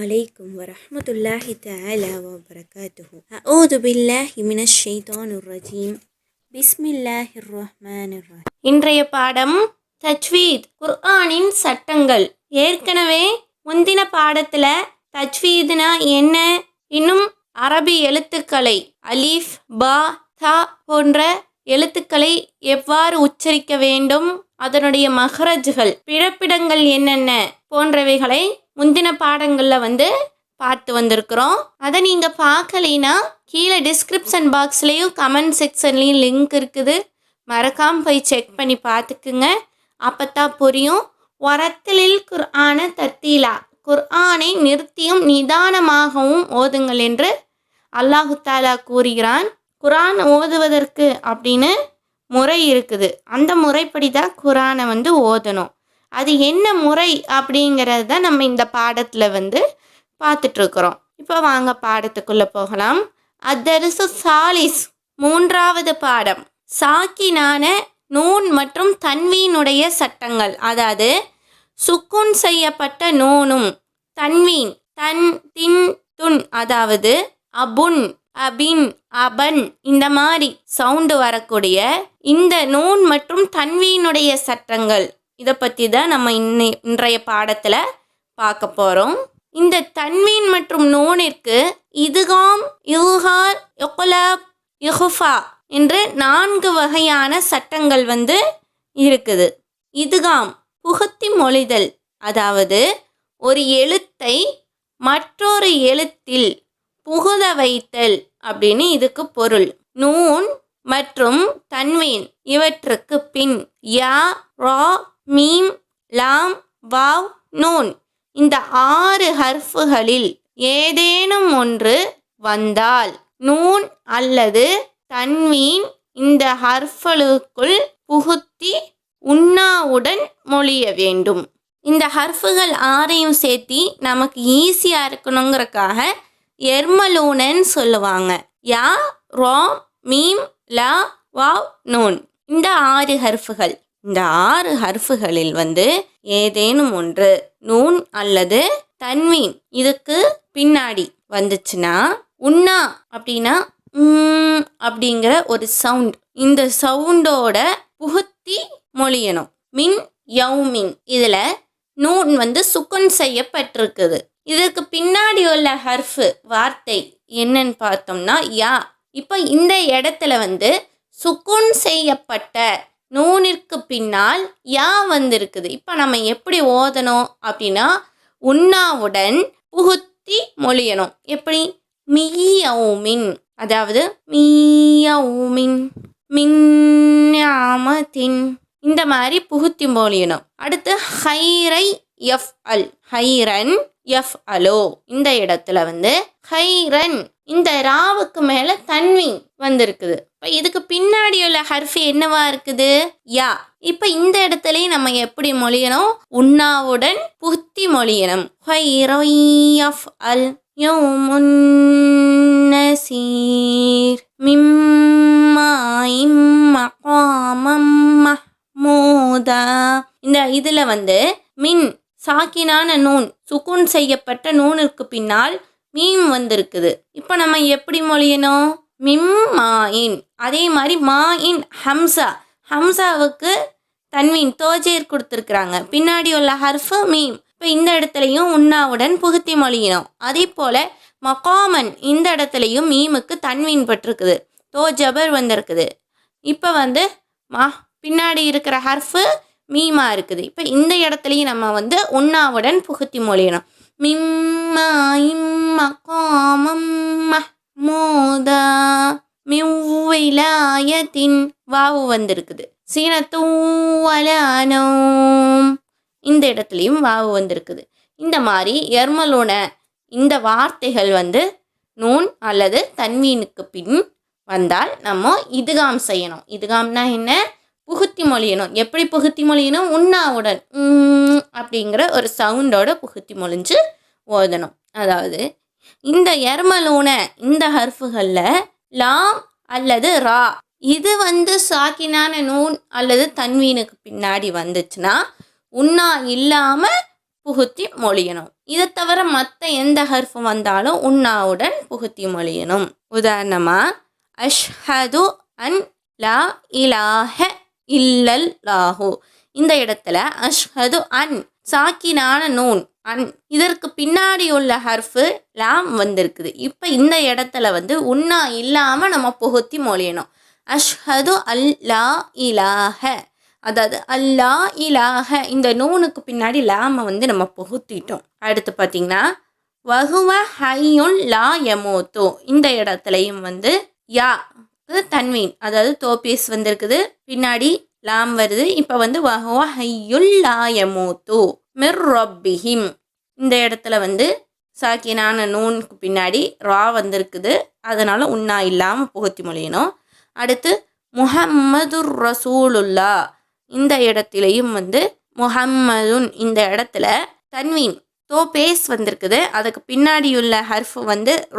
عليكم ورحمة الله تعالى وبركاته. أعوذ بالله من الشيطان الرجيم. بسم الله الرحمن الرحيم. இன்றைய பாடம் தஜ்வீத், குர்ஆனின் சட்டங்கள். ஏற்கனவே முந்தின பாடத்தில் தஜ்வீத்னா என்ன, இன்னும் அரபி எழுத்துக்களை அலிஃப், பா, தா போன்ற எழுத்துக்களை எவ்வாறு உச்சரிக்க வேண்டும், அதனுடைய மஹ்ரஜ்கள், பிறப்பிடங்கள் என்னென்ன போன்றவைகளை முந்தின பாடங்களில் பார்த்து வந்திருக்கிறோம். அதை நீங்கள் பார்க்கலைன்னா கீழே டிஸ்கிரிப்ஷன் பாக்ஸ்லேயும் கமெண்ட் செக்ஷன்லேயும் லிங்க் இருக்குது, மறக்காமல் போய் செக் பண்ணி பார்த்துக்குங்க. அப்போத்தான் புரியும். வரத்திலில் குர்ஆன தர்த்தீலா, குர்ஆனை நிறுத்தியும் நிதானமாகவும் ஓதுங்கள் என்று அல்லாஹு தாலா கூறுகிறான். குர்ஆன் ஓதுவதற்கு அப்படின்னு முறை இருக்குது. அந்த முறைப்படி தான் குர்ஆனை ஓதணும். அது என்ன முறை அப்படிங்கிறது தான் நம்ம இந்த பாடத்தில் பார்த்துட்ருக்குறோம். இப்போ வாங்க பாடத்துக்குள்ளே போகலாம். அத்தரிசு சாலிஸ், மூன்றாவது பாடம். சாக்கினான நூன் மற்றும் தன்வீனுடைய சட்டங்கள். அதாவது சுக்குன் செய்யப்பட்ட நூனும் தன்வீன், தன், தின், துன், அதாவது அபுன், அபின், அபன், இந்த மாதிரி சவுண்டு வரக்கூடிய இந்த நூன் மற்றும் தன்வீனுடைய சட்டங்கள், இதை பற்றி தான் நம்ம இன்றைய பாடத்தில் பார்க்க போகிறோம். இந்த தன்வீன் மற்றும் நூனிற்கு இதுகாம், இல்ஹார், இக்லாப், இஹ்ஃபா என்று 4 வகையான சட்டங்கள் இருக்குது. இதுகாம் புகுத்தி மொழிதல், அதாவது ஒரு எழுத்தை மற்றொரு எழுத்தில் புகுத வைத்தல் அப்படின்னு இதுக்கு பொருள். நூன் மற்றும் தன்வீன் இவற்றுக்கு பின் யா, ரா, மீம், லாம், வாவ், நூன் இந்த 6 ஹர்ஃபுகளில் ஏதேனும் ஒன்று வந்தால் நூன் அல்லது தன்வீன் இந்த ஹர்ஃபுகளுக்குள் புகுத்தி உன்னாவுடன் மொழிய வேண்டும். இந்த ஹர்ஃபுகள் 6ஐயும் சேர்த்தி நமக்கு ஈஸியாக இருக்கணுங்கிறக்காக எர்மலூனன்னு சொல்லுவாங்க. யா, ரா, மீம், லா, வாவ், நூன் இந்த 6 ஹர்ஃபுகள். இந்த 6 ஹர்ஃபுகளில் ஏதேனும் ஒன்று நூன் அல்லது தன்வீன் இதுக்கு பின்னாடி வந்துச்சுன்னா உன்னா அப்படின்னா அப்படிங்கிற ஒரு சவுண்ட், இந்த சவுண்டோட புகுத்தி மொழியணும். மின் யௌமின் இதில் நூன் சுக்குன் செய்யப்பட்டிருக்குது. இதற்கு பின்னாடி உள்ள ஹர்ஃபு வார்த்தை என்னன்னு பார்த்தோம்னா யா. இப்போ இந்த இடத்துல சுக்குன் செய்யப்பட்ட நூனிற்கு பின்னால் யா இருக்குது. இப்போ நம்ம எப்படி ஓதணும் அப்படின்னா உன்னாவுடன் புகுத்தி மொழியணும். எப்படி? மியௌமின், அதாவது மியௌமின், மின்யாமத்தின் இந்த மாதிரி புகுத்தி மொழியணும். அடுத்து ஹைரை எஃப் அல், ஹைரன் எஃப் அலோ இந்த இடத்துல ஹைரன் இந்த ராவுக்கு மேலே தன்வீன் இருக்குது. இப்போ இதுக்கு பின்னாடி உள்ள ஹர்ஃபு என்னவா இருக்குது? யா. இப்போ இந்த இடத்துலையும் நம்ம எப்படி மொழியணும்? உன்னாவுடன் புகுத்தி மொழியணும். ஹைரை எஃப் அல் யௌமுன் நஸீர் மிம்மாஇம் மகாமம் மஹ்மூதா. இந்த இதில் மின் சாக்கினான நூன், சுக்குன் செய்யப்பட்ட நூனுக்கு பின்னால் மீம் இருக்குது. இப்போ நம்ம எப்படி மொழியணும்? மிம் மாயின். அதே மாதிரி மாயின் ஹம்சா, ஹம்சாவுக்கு தன்வீன் தோஜேர் கொடுத்துருக்குறாங்க, பின்னாடி உள்ள ஹர்ஃபு மீம். இப்போ இந்த இடத்துலையும் உன்னாவுடன் புகுத்தி மொழியணும். அதே போல் மகாமன் இந்த இடத்துலையும் மீமுக்கு தன்வீன் பட்டிருக்குது, தோஜபர் வந்திருக்குது. இப்போ பின்னாடி இருக்கிற ஹர்ஃபு மீமா இருக்குது. இப்போ இந்த இடத்துலையும் நம்ம உன்னாவுடன் புகுத்தி மொழியணும். மிம்மாயிம் மகாமம் மஹ்மூதா மிவ்விலாயத்தின் வாவு வந்திருக்குது. சீனத்தூவலானோம் இந்த இடத்துலையும் வாவு வந்திருக்குது. இந்த மாதிரி எர்மலோன இந்த வார்த்தைகள் நூன் அல்லது தன்வீனுக்கு பின் வந்தால் நம்ம இதுகாம் செய்யணும். இதுகாம்னா என்ன? புகுத்தி மொழியணும். எப்படி புகுத்தி மொழியணும்? உன்னாவுடன் அப்படிங்கிற ஒரு சவுண்டோட புகுத்தி மொழிஞ்சு ஓதணும். அதாவது இந்த எர்மலூன இந்த ஹர்ஃபுகளில் லாம் அல்லது ரா இது சாக்கினான நூன் அல்லது தன்வீனுக்கு பின்னாடி வந்துச்சுன்னா உன்னா இல்லாமல் புகுத்தி மொழியணும். இதை தவிர மற்ற எந்த ஹர்ஃபு வந்தாலும் உன்னாவுடன் புகுத்தி மொழியணும். உதாரணமாக அஷ்ஹது அன் லா இலாஹ இல்லல்லாஹு. இந்த இடத்துல அஷ்ஹது அன் சாக்கினான நூன் அன், இதற்கு பின்னாடி உள்ள ஹர்ஃபு லாம் வந்திருக்குது. இப்போ இந்த இடத்துல உன்னா இல்லாமல் நம்ம புகுத்தி மொழியணும். அஷ்ஹது அல்லா இலாஹ, அதாவது அல்லா இலாஹ, இந்த நூனுக்கு பின்னாடி லாமை நம்ம புகுத்திட்டோம். அடுத்து பார்த்திங்கன்னா வஹுவ ஹையுன் லா யமூத்து. இந்த இடத்துலையும் யா தன்வீன், அதாவது தோபீஸ் வந்திருக்குது, பின்னாடி லாம் வருது. இப்போ வஹுவ ஹையுல் லா யமூத்து மிர் ரப்பிஹிம். இந்த இடத்துல சாக்கினான நூனுக்கு பின்னாடி ரா வந்திருக்குது, அதனால் உன்னா இல்லாமல் புகுத்தி மொழியணும். அடுத்து முஹம்மதுர் ரசூலுல்லா. இந்த இடத்துலையும் முஹம்மதுன், இந்த இடத்துல தன்வீன் தோபேஸ் வந்திருக்குது, அதுக்கு பின்னாடியுள்ள ஹர்ஃபு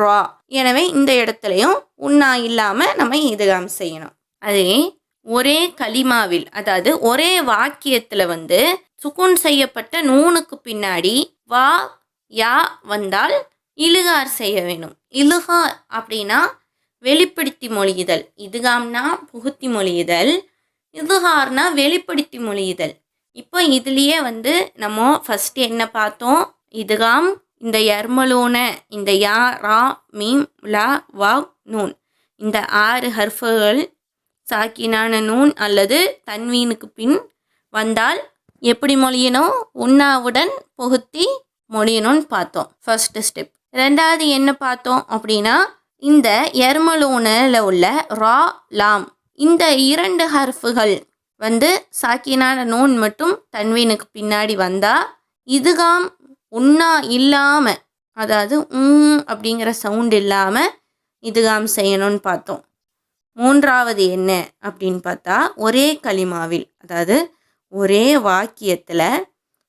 ரா. எனவே இந்த இடத்துலையும் உன்னா இல்லாமல் நம்ம இதுகாம் செய்யணும். அதே ஒரே கலிமாவில், அதாவது ஒரே வாக்கியத்தில் சுக்குன் செய்யப்பட்ட நூனுக்கு பின்னாடி வா யா வந்தால் இலுகார் செய்ய வேணும். இலுகார் அப்படின்னா வெளிப்படுத்தி மொழியுதல், இதுகாம்னா புகுத்தி மொழியுதல், இதுகார்னா வெளிப்படுத்தி மொழியுதல். இப்போ இதுலேயே நம்ம ஃபஸ்ட்டு என்ன பார்த்தோம், இதுகாம், இந்த யர்மலூன, இந்த யா ரா மீம் லா வாவ் நூன், இந்த 6 ஹர்ஃபுகள் சாக்கினான நூன் அல்லது தன்வீனுக்கு பின் வந்தால் எப்படி மொழியணும், உன்னாவுடன் புகுத்தி மொழியணும்னு பார்த்தோம், ஃபர்ஸ்ட் ஸ்டெப். ரெண்டாவது என்ன பார்த்தோம் அப்படின்னா, இந்த யர்மலூனில் உள்ள ரா லாம், இந்த 2 ஹர்ஃபுகள் சாக்கினான நூன் மட்டும் தன்வீனுக்கு பின்னாடி வந்தால் இதுகாம் உன்னா இல்லாமல், அதாவது அப்படிங்கிற சவுண்ட் இல்லாமல் இதுகாம் செய்யணும்னு பார்த்தோம். மூன்றாவது என்ன அப்படின்னு பார்த்தா, ஒரே கலிமாவில், அதாவது ஒரே வாக்கியத்தில்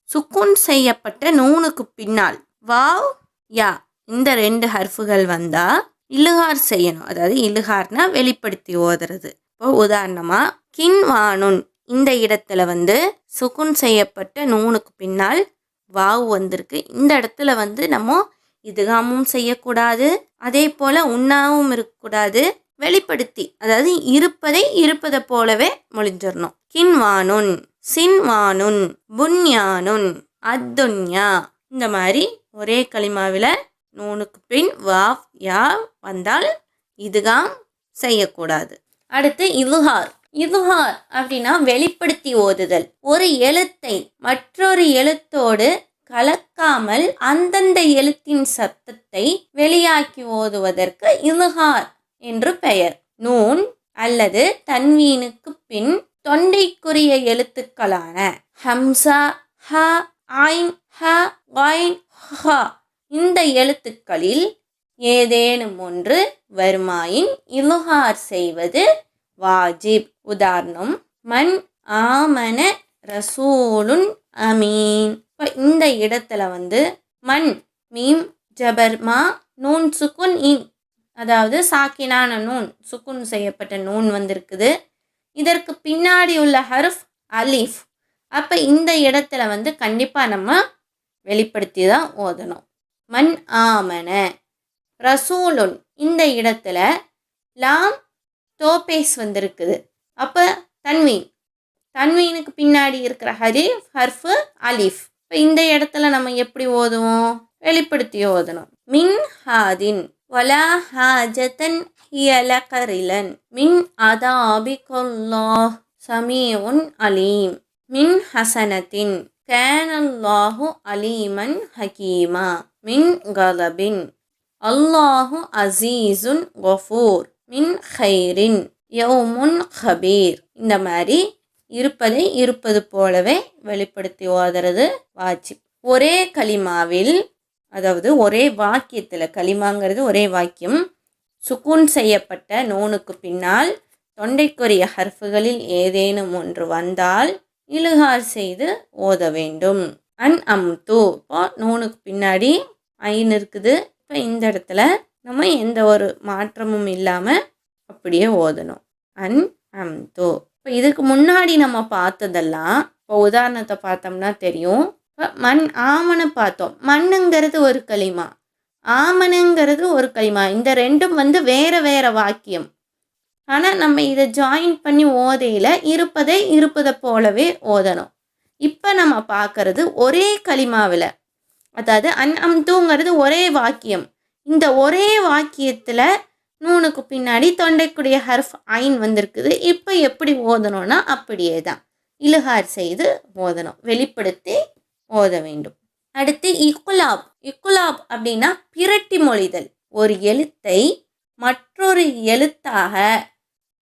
சுக்குன் செய்யப்பட்ட நூனுக்கு பின்னால் வாவ் யா இந்த 2 ஹர்ஃபுகள் வந்தால் இலுகார் செய்யணும். அதாவது இலுகார்னா வெளிப்படுத்தி ஓதுறது. இப்போ உதாரணமாக கின்வானுன், இந்த இடத்துல சுக்குன் செய்யப்பட்ட நூனுக்கு பின்னால் வாவ் வந்திருக்கு. இந்த இடத்துல நம்ம இதுகாமும் செய்யக்கூடாது, அதே போல் உன்னாவும் இருக்கக்கூடாது, வெளிப்படுத்தி, அதாவது இருப்பதை போலவே மொழிஞ்சிடணும். கின்வானுன், சின்வானுன், புன்யானுன், அத்துன்யா. இந்த மாதிரி ஒரே கலிமாவில் நூனுக்கு பின் வாவ் யா வந்தால் இதுகாம் செய்யக்கூடாது. அடுத்து இலுகார். இலுகார் அப்படின்னா வெளிப்படுத்தி ஓதுதல். ஒரு எழுத்தை மற்றொரு எழுத்தோடு கலக்காமல் அந்தந்த எழுத்தின் சத்தத்தை வெளியாக்கி ஓதுவதற்கு இலுகார் என்று பெயர். நூன் அல்லது தன்வீனுக்கு பின் தொண்டைக்குரிய எழுத்துக்களான ஹம்சா, ஹ, ஐன், ஹ, வைன், ஹ இந்த எழுத்துக்களில் ஏதேனும் ஒன்று வருமாயின் இலுகார் செய்வது வாஜிப். உதாரணம் மன் ஆமன ரசூலுன் அமீன். இப்போ இந்த இடத்துல மன் மீம் ஜபர்மா நூன் சுக்குன் இன், அதாவது சாக்கினான நூன் சுக்குன் செய்யப்பட்ட நூன் வந்திருக்குது, இதற்கு பின்னாடி உள்ள ஹர்ஃப் அலிஃப். அப்போ இந்த இடத்துல கண்டிப்பாக நம்ம வெளிப்படுத்தி தான் ஓதணும். மன் ஆமன ரசூலுன், இந்த இடத்துல லாம் தோபேஸ் வந்திருக்குது, அப்போ தன்வீனுக்கு பின்னாடி இருக்கிற ஹர்ஃபு அலிஃப். இப்போ இந்த இடத்துல நம்ம எப்படி ஓதுவோம், வெளிப்படுத்தி ஓதணும். மின் ஹாதின் வலா ஹாஜதன் ஹியலகரிலன் மின் அதாபிகல்லாஹ் சமீஉன் அலீம் மின் ஹசனத்தின் கானல்லாஹு அலீமன் ஹகீமா மின் கலபின் அல்லாஹு அசீசுன் கஃபூர் மின் ஹைரின் யௌமுன் ஹபீர். இந்த மாதிரி இருப்பது போலவே வெளிப்படுத்தி ஓதுறது வாஜிப். ஒரே கலிமாவில், அதாவது ஒரே வாக்கியத்தில், கலிமாங்கிறது ஒரே வாக்கியம், சுக்குன் செய்யப்பட்ட நூனுக்கு பின்னால் தொண்டைக்குரிய ஹர்ஃபுகளில் ஏதேனும் ஒன்று வந்தால் இலுகார் செய்து ஓத வேண்டும். அன் அம்து, இப்போ நூனுக்கு பின்னாடி ஐன் இருக்குது, இப்போ இந்த இடத்துல நம்ம எந்த ஒரு மாற்றமும் இல்லாமல் அப்படியே ஓதணும். அன் அம்து. இப்போ இதுக்கு முன்னாடி நம்ம பார்த்ததெல்லாம், இப்போ உதாரணத்தை பார்த்தோம்னா தெரியும். இப்போ மண் ஆமனை பார்த்தோம். மண்ணுங்கிறது ஒரு களிமா, ஆமனுங்கிறது ஒரு களிமா. இந்த ரெண்டும் வந்து வேறு வேறு வாக்கியம். ஆனால் நம்ம இதை ஜாயின் பண்ணி ஓதையில் இருப்பதை போலவே ஓதணும். இப்போ நம்ம பார்க்கறது ஒரே களிமாவில், அதாவது அம்துங்கிறது ஒரே வாக்கியம். இந்த ஒரே வாக்கியத்தில் நூனுக்கு பின்னாடி தொண்டைக்குடைய ஹர்ஃப் ஐன் வந்திருக்குது. இப்போ எப்படி ஓதணும்னா அப்படியே தான் இலுஹார் செய்து ஓதணும், வெளிப்படுத்தி ஓத வேண்டும். அடுத்து இக்குலாப். இக்குலாப் அப்படின்னா பிரட்டி மொழிதல். ஒரு எழுத்தை மற்றொரு எழுத்தாக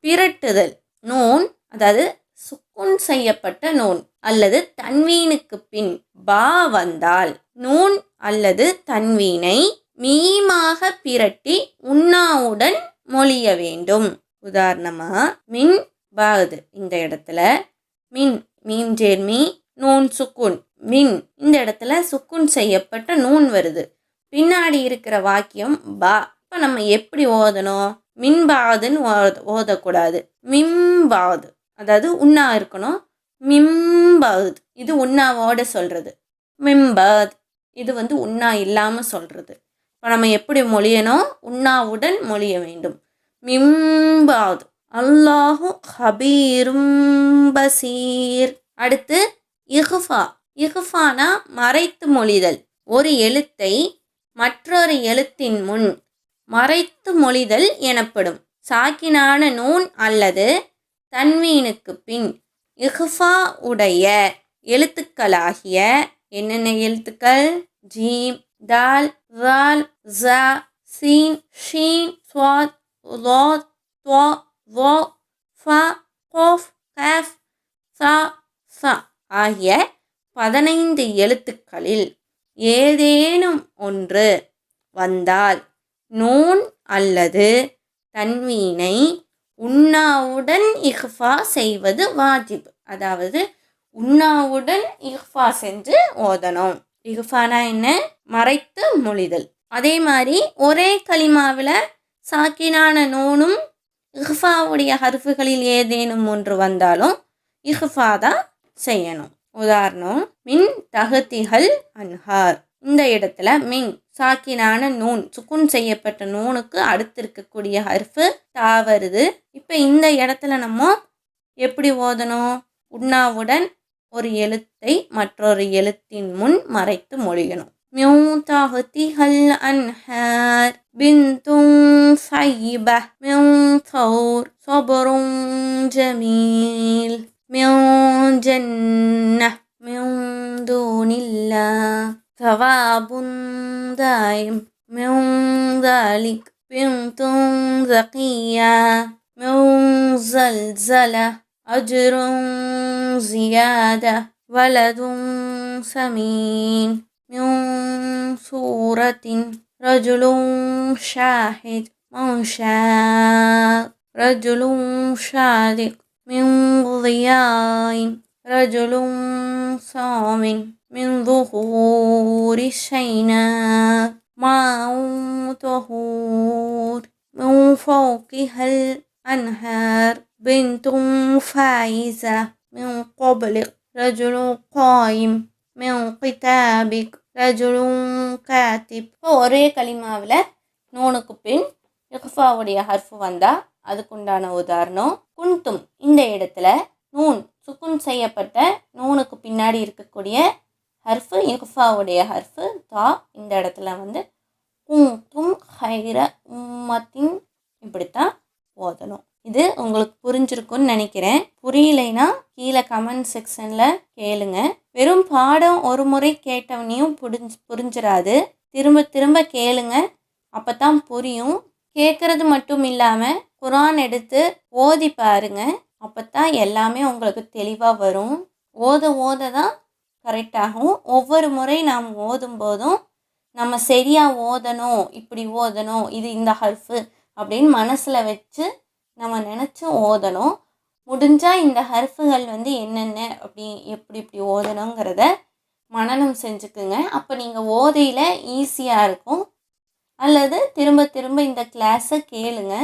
பிரட்டுதல். நூன், அதாவது சுக்குன் செய்யப்பட்ட நூன் அல்லது தன்வீனுக்கு பின் பா வந்தால் நூன் அல்லது தன்வீனை மீமாக பிரட்டி உண்ணாவுடன் மொழிய வேண்டும். உதாரணமாக மின் பாகுது, இந்த இடத்துல மின் மீம் ஜேர்மி நூன் சுக்குன் மின், இந்த இடத்துல சுக்குன் செய்யப்பட்ட நூன் வருது. பின்னாடி இருக்கிற வாக்கியம் பா. இப்போ நம்ம எப்படி ஓதணும்? மின்பாதுன்னு ஓதக்கூடாது, மிம்பாது, அதாவது உண்ணா இருக்கணும். மிம்பாது இது உண்ணாவோட சொல்கிறது. மிம்பாத் இது வந்து உண்ணா இல்லாமல் சொல்கிறது. இப்போ நம்ம எப்படி மொழியணும்? உண்ணாவுடன் மொழிய வேண்டும். மிம்பாது. அல்லாஹு ஹபீரும் பசீர். அடுத்து இஹ்ஃபா. இஹ்ஃபானா மறைத்து மொழிதல். ஒரு எழுத்தை மற்றொரு எழுத்தின் முன் மறைத்து மொழிதல் எனப்படும். சாக்கினான நூன் அல்லது தன்வீனுக்கு பின் இஹ்ஃபா உடைய எழுத்துக்களாகிய என்னென்ன எழுத்துக்கள்? ஜீம், தால், ரால், ஜா, சீன், ஷீன், ஸ்வாத், லாத், துவா, வா, ஃபா, கோஃப், காஃப், சா, சா ஆகிய 15 எழுத்துக்களில் ஏதேனும் ஒன்று வந்தால் நூன் அல்லது தன்வீனை உண்ணாவுடன் இஹ்ஃபா செய்வது வாஜிப். அதாவது உண்ணாவுடன் இஹ்ஃபா செஞ்சு ஓதணும். இஹ்ஃபானா என்ன? மறைத்து மொழிதல். அதே மாதிரி ஒரே கலிமாவில் சாக்கினான நூனும் இஹ்ஃபாவுடைய ஹர்ஃபுகளில் ஏதேனும் ஒன்று வந்தாலும் இஹ்ஃபா தான் செய்யணும். உதாரணம் மின் தஹதிஹல் அன்ஹார். இந்த இடத்துல மின் சாக்கினான நூன் சுக்குன் செய்யப்பட்ட நூனுக்கு அடுத்து இருக்கக்கூடிய ஹர்ஃபு தா வருது. இப்போ இந்த இடத்துல நம்ம எப்படி ஓதணும்? உண்ணாவுடன் ஒரு எழுத்தை மற்றொரு எழுத்தின் முன் மறைத்து மொழியணும். மின் தஹதிஹல் அன்ஹார் பின்தும் சைபா மின் தௌர் சபரும் ஜமீல் மின் ஜன்னஹ் மின் தூனில்லாஹ் ثواب دائم من ذلك بنت زكية من زلزلة أجر زيادة ولد سمين من سورة رجل شاهد من شاء رجل صادق من ضياء رجل صامن من ظهور الشيناء ماء طهور من فوقها الأنهار بنت فائزة من قبلك رجل قائم من كتابك رجل كاتب. ஒரே கலிமாவில் நூனுக்கு பின் இஹ்ஃபாவுடைய ஹர்ஃபு வந்தால் அதுக்குண்டான உதாரணம் குன்தும். இந்த இடத்துல நூன் சுக்குன் செய்யப்பட்ட நூனுக்கு பின்னாடி இருக்கக்கூடிய ஹர்ஃபு இஹ்ஃபாவுடைய ஹர்ஃபு தா. இந்த இடத்துல வந்து குன்தும் ஹைர உம்மத்தின் இப்படித்தான் ஓதணும். இது உங்களுக்கு புரிஞ்சிருக்குன்னு நினைக்கிறேன். புரியலைன்னா கீழே கமெண்ட் செக்ஷனில் கேளுங்க. வெறும் பாடம் ஒரு முறை கேட்டவனையும் புரிஞ்சிடாது. திரும்ப திரும்ப கேளுங்க, அப்போ தான் புரியும். கேட்குறது மட்டும் இல்லாமல் குர்ஆன் எடுத்து ஓதி பாருங்க, அப்போ தான் எல்லாமே உங்களுக்கு தெளிவாக வரும். ஓத தான் கரெக்டாகும். ஒவ்வொரு முறை நாம் ஓதும்போதும் நம்ம சரியாக ஓதணும், இப்படி ஓதணும், இது இந்த ஹர்ஃபு அப்படின்னு மனசில் வச்சு நம்ம நினச்சி ஓதணும். முடிஞ்சால் இந்த ஹர்ஃபுகள் வந்து என்னென்ன எப்படி ஓதணுங்கிறத மனனம் செஞ்சுக்குங்க. அப்போ நீங்கள் ஓதையில் ஈஸியாக இருக்கும். அல்லது திரும்ப திரும்ப இந்த கிளாஸை கேளுங்க,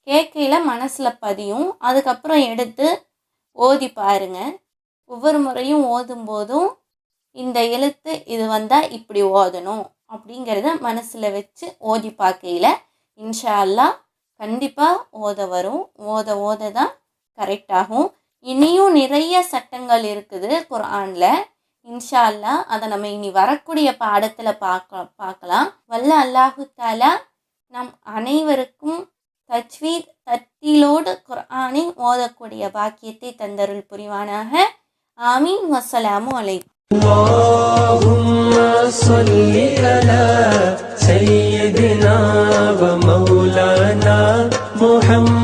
கேட்கையில் மனசில் பதியும். அதுக்கப்புறம் எடுத்து ஓதி பாருங்கள். ஒவ்வொரு முறையும் ஓதும்போதும் இந்த எழுத்து இது வந்தால் இப்படி ஓதணும் அப்படிங்கிறத மனசில் வச்சு ஓதி பார்க்கையில் இன்ஷா அல்லாஹ் கண்டிப்பாக ஓத வரும். ஓத தான் கரெக்டாகும். இனியும் நிறைய சட்டங்கள் இருக்குது குர்ஆனில். இன்ஷா அல்லாஹ் அதை நம்ம இனி வரக்கூடிய பாடத்தில் பார்க்கலாம். வல்ல அல்லாஹு தாலா நம் அனைவருக்கும் தஜ்வீத் தர்த்தீலோடு குர்ஆனை ஓதக்கூடிய பாக்கியத்தை தந்தருள் புரிவானாக. ஆமீன். வஸ்ஸலாமு அலைக்கும். اللهم صل على سيدنا ومولانا محمد